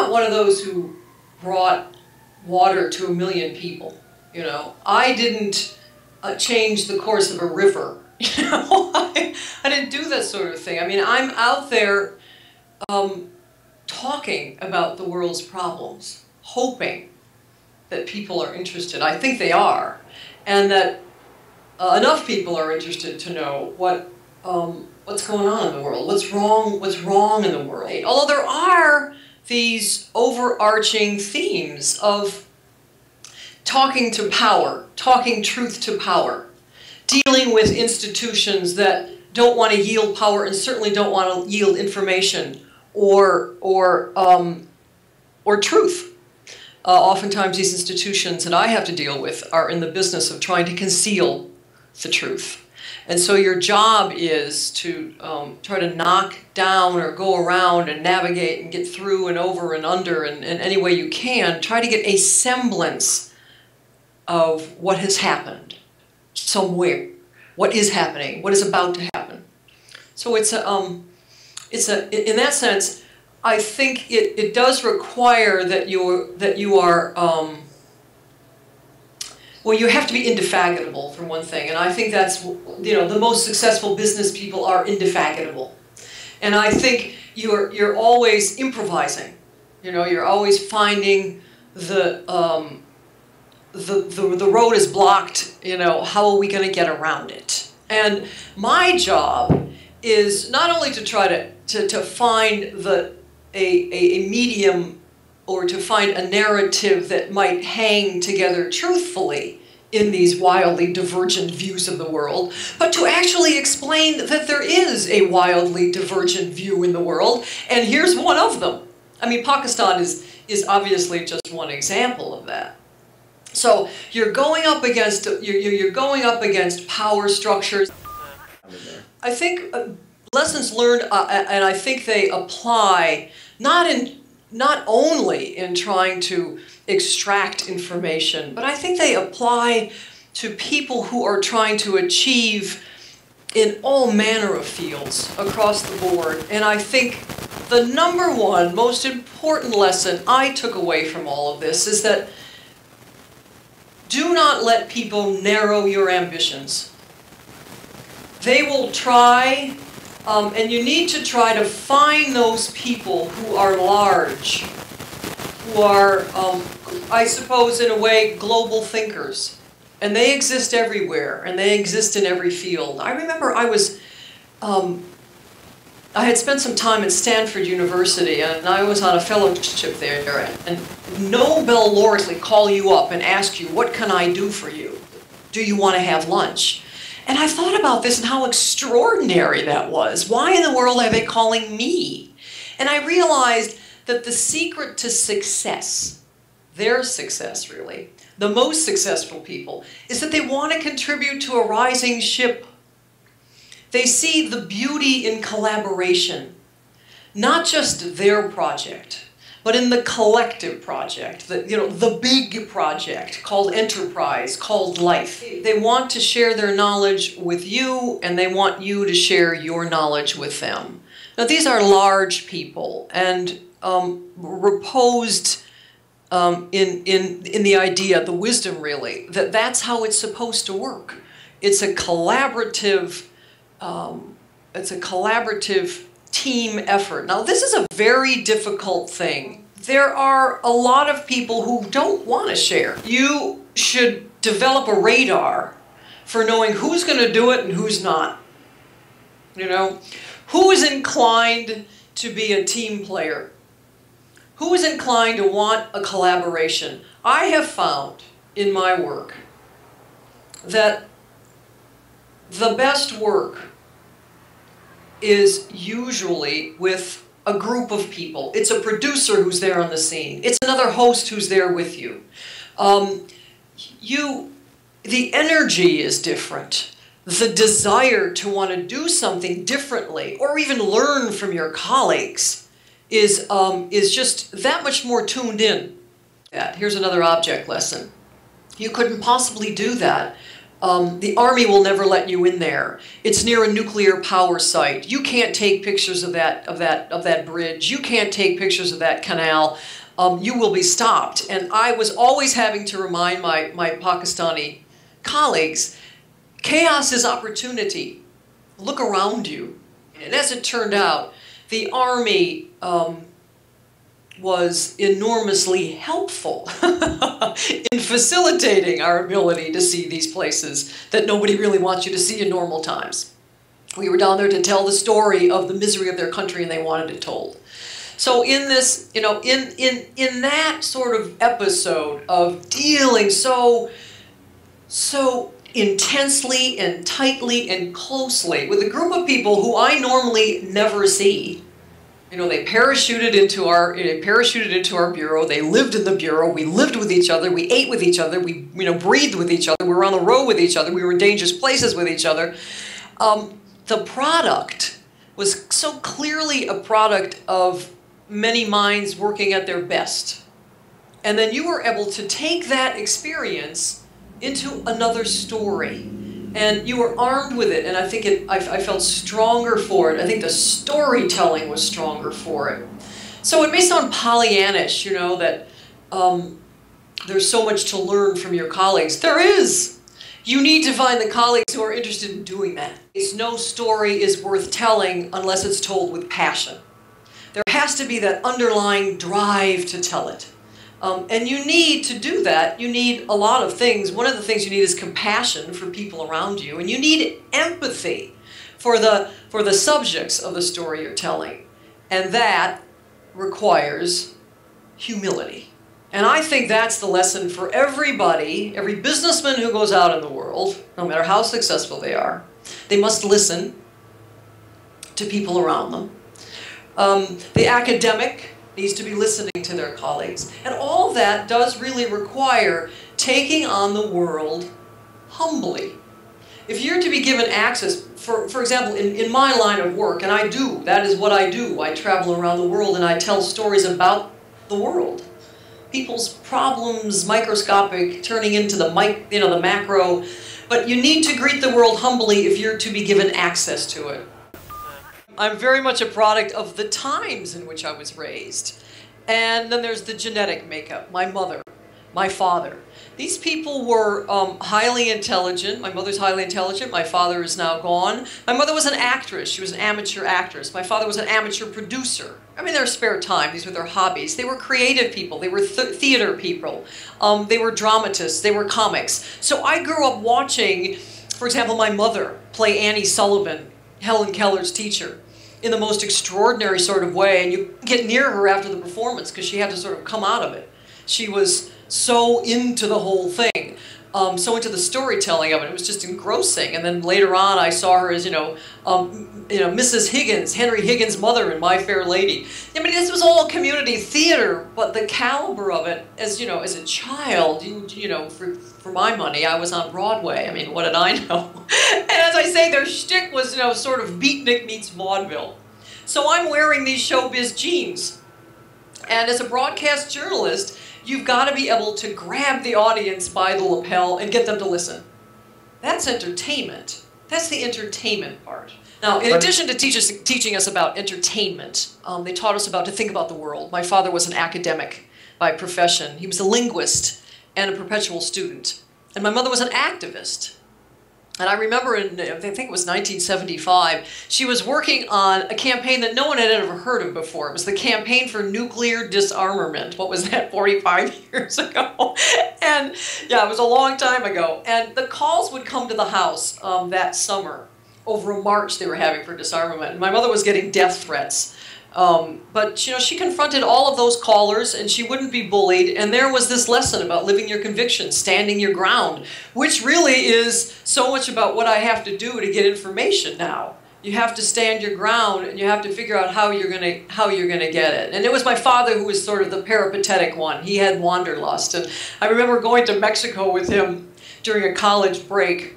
not one of those who brought water to 1 million people, you know. I didn't change the course of a river, you know. I didn't do that sort of thing. I mean, I'm out there talking about the world's problems, hoping that people are interested. I think they are, and that enough people are interested to know what's going on in the world, what's wrong in the world. Although there are these overarching themes of talking to power, talking truth to power, dealing with institutions that don't want to yield power and certainly don't want to yield information or truth. Oftentimes these institutions that I have to deal with are in the business of trying to conceal the truth. And so your job is to try to knock down or go around and navigate and get through and over and under and any way you can, try to get a semblance of what has happened somewhere, what is happening, what is about to happen. So in that sense, I think it does require that you are well, you have to be indefatigable for one thing, and I think that's, you know, the most successful business people are indefatigable. And I think you're always improvising. You know, you're always finding the road is blocked. You know, how are we going to get around it? And my job is not only to try to find a medium, or to find a narrative that might hang together truthfully in these wildly divergent views of the world, but to actually explain that there is a wildly divergent view in the world, and here's one of them. I mean, Pakistan is obviously just one example of that. So you're going up against power structures. I think lessons learned, and I think they apply not only in trying to extract information, but I think they apply to people who are trying to achieve in all manner of fields across the board. And I think the #1 most important lesson I took away from all of this is that do not let people narrow your ambitions. They will try. And you need to try to find those people who are large, who are, I suppose in a way, global thinkers. And they exist everywhere, and they exist in every field. I remember I had spent some time at Stanford University, and I was on a fellowship there, and Nobel laureates call you up and ask you, what can I do for you? Do you want to have lunch? And I thought about this and how extraordinary that was. Why in the world are they calling me? And I realized that the secret to success, their success really, the most successful people, is that they want to contribute to a rising ship. They see the beauty in collaboration, not just their project, but in the collective project, the big project called enterprise, called life. They want to share their knowledge with you, and they want you to share your knowledge with them. Now, these are large people, and reposed in the idea, the wisdom really, that that's how it's supposed to work. It's a collaborative team effort. Now, this is a very difficult thing. There are a lot of people who don't want to share. You should develop a radar for knowing who's going to do it and who's not. You know, who is inclined to be a team player? Who is inclined to want a collaboration? I have found in my work that the best work is usually with a group of people. It's a producer who's there on the scene. It's another host who's there with you. The energy is different. The desire to want to do something differently or even learn from your colleagues is just that much more tuned in. Here's another object lesson. You couldn't possibly do that The Army will never let you in there. It's near a nuclear power site. You can't take pictures of that bridge. You can't take pictures of that canal. You will be stopped. And I was always having to remind my Pakistani colleagues, chaos is opportunity. Look around you. And as it turned out, the Army was enormously helpful in facilitating our ability to see these places that nobody really wants you to see in normal times. We were down there to tell the story of the misery of their country, and they wanted it told. So in this, you know, in that sort of episode of dealing so intensely and tightly and closely with a group of people who I normally never see. You know, they parachuted into our bureau. They lived in the bureau. We lived with each other. We ate with each other. We, you know, breathed with each other. We were on the road with each other. We were in dangerous places with each other. The product was so clearly a product of many minds working at their best. And then you were able to take that experience into another story. And you were armed with it, and I think I felt stronger for it. I think the storytelling was stronger for it. So it may sound Pollyannish, you know, that there's so much to learn from your colleagues. There is. You need to find the colleagues who are interested in doing that. No story is worth telling unless it's told with passion. There has to be that underlying drive to tell it. And you need to do that. You need a lot of things. One of the things you need is compassion for people around you. And you need empathy for the subjects of the story you're telling. And that requires humility. And I think that's the lesson for everybody, every businessman who goes out in the world, no matter how successful they are. They must listen to people around them. The academic needs to be listening to their colleagues. And all of that does really require taking on the world humbly. If you're to be given access, for example, in my line of work, and I do, that is what I do. I travel around the world and I tell stories about the world. People's problems, microscopic, turning into the macro. But you need to greet the world humbly if you're to be given access to it. I'm very much a product of the times in which I was raised. And then there's the genetic makeup. My mother, my father. These people were highly intelligent. My mother's highly intelligent. My father is now gone. My mother was an actress. She was an amateur actress. My father was an amateur producer. I mean, their spare time. These were their hobbies. They were creative people. They were theater people. They were dramatists. They were comics. So I grew up watching, for example, my mother play Annie Sullivan, Helen Keller's teacher, in the most extraordinary sort of way. And you get near her after the performance because she had to sort of come out of it. She was so into the whole thing, so into the storytelling of it. It was just engrossing. And then later on, I saw her as, Mrs. Higgins, Henry Higgins' mother in My Fair Lady. I mean, this was all community theater, but the caliber of it, as a child, for my money, I was on Broadway. I mean, what did I know? And as I say, their shtick was, sort of beatnik meets vaudeville. So I'm wearing these showbiz jeans. And as a broadcast journalist, you've got to be able to grab the audience by the lapel and get them to listen. That's entertainment. That's the entertainment part. Now, in addition to teaching us about entertainment, they taught us to think about the world. My father was an academic by profession. He was a linguist and a perpetual student. And my mother was an activist. And I remember in, I think it was 1975, she was working on a campaign that no one had ever heard of before. It was the Campaign for Nuclear Disarmament. What was that, 45 years ago? And yeah, it was a long time ago. And the calls would come to the house that summer over a march they were having for disarmament. And my mother was getting death threats. But she confronted all of those callers and she wouldn't be bullied. And there was this lesson about living your convictions, standing your ground, which really is so much about what I have to do to get information now. You have to stand your ground and you have to figure out how you're gonna get it. And it was my father who was sort of the peripatetic one. He had wanderlust. And I remember going to Mexico with him during a college break.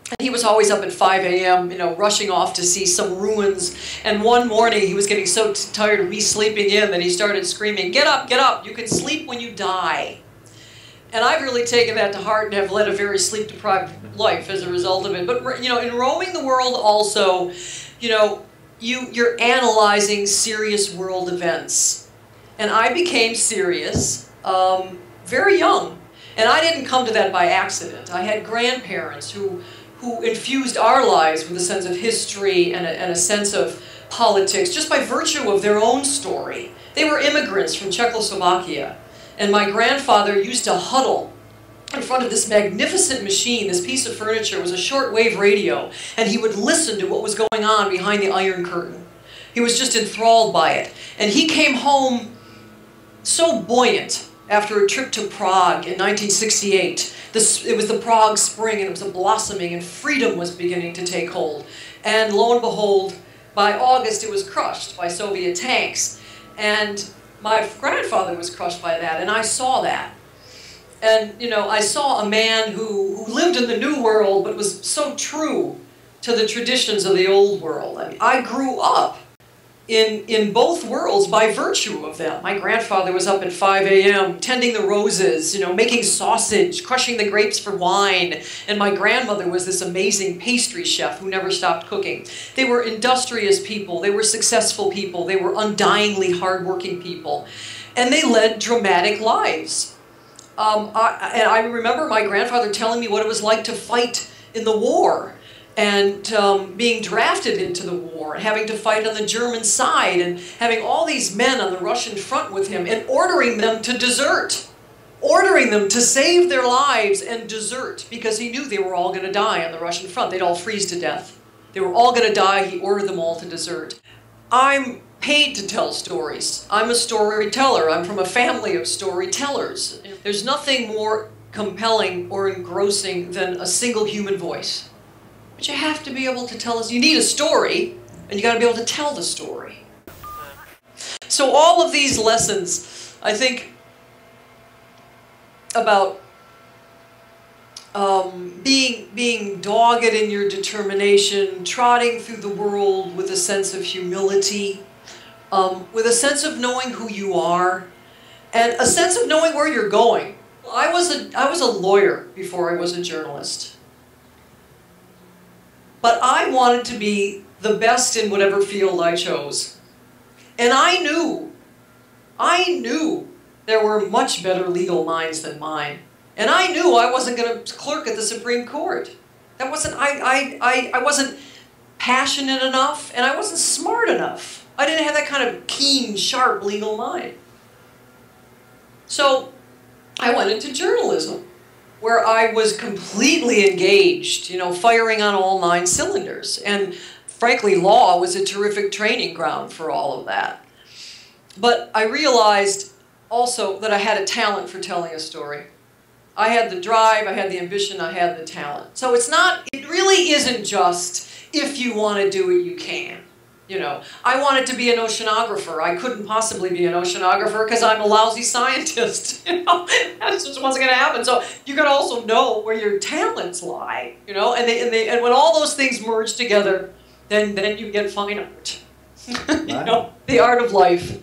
And he was always up at 5 a.m., rushing off to see some ruins. And one morning, he was getting so tired of me sleeping in that he started screaming, "Get up, you can sleep when you die." And I've really taken that to heart and have led a very sleep-deprived life as a result of it. But, you know, in roaming the world also, you know, you're analyzing serious world events. And I became serious very young. And I didn't come to that by accident. I had grandparents who infused our lives with a sense of history and a sense of politics just by virtue of their own story. They were immigrants from Czechoslovakia. And my grandfather used to huddle in front of this magnificent machine. This piece of furniture was a shortwave radio, and he would listen to what was going on behind the Iron Curtain. He was just enthralled by it. And he came home so buoyant after a trip to Prague in 1968. It was the Prague Spring, and it was a blossoming, and freedom was beginning to take hold. And lo and behold, by August it was crushed by Soviet tanks. And my grandfather was crushed by that, and I saw that. And, you know, I saw a man who lived in the new world, but was so true to the traditions of the old world. I mean, I grew up in both worlds by virtue of them. My grandfather was up at 5 a.m. tending the roses, you know, making sausage, crushing the grapes for wine. And my grandmother was this amazing pastry chef who never stopped cooking. They were industrious people. They were successful people. They were undyingly hardworking people. And they led dramatic lives. And I remember my grandfather telling me what it was like to fight in the war, and being drafted into the war, and having to fight on the German side, and having all these men on the Russian front with him, and ordering them to desert, ordering them to save their lives and desert, because he knew they were all going to die on the Russian front. They'd all freeze to death. They were all going to die. He ordered them all to desert. I'm paid to tell stories. I'm a storyteller. I'm from a family of storytellers. There's nothing more compelling or engrossing than a single human voice. But you have to be able to tell us. You need a story, and you got to be able to tell the story. So all of these lessons, I think, about being dogged in your determination, trotting through the world with a sense of humility, with a sense of knowing who you are, and a sense of knowing where you're going. I was a lawyer before I was a journalist. But I wanted to be the best in whatever field I chose. And I knew there were much better legal minds than mine. And I knew I wasn't going to clerk at the Supreme Court. That wasn't, I wasn't passionate enough, and I wasn't smart enough. I didn't have that kind of keen, sharp legal mind. So I went into journalism, where I was completely engaged, you know, firing on all 9 cylinders. And frankly, law was a terrific training ground for all of that. But I realized also that I had a talent for telling a story. I had the drive, I had the ambition, I had the talent. So it really isn't just, if you want to do it, you can. You know, I wanted to be an oceanographer. I couldn't possibly be an oceanographer because I'm a lousy scientist. You know, that just wasn't going to happen. So you got to also know where your talents lie. You know, and when all those things merge together, then you get fine art. You know, the art of life.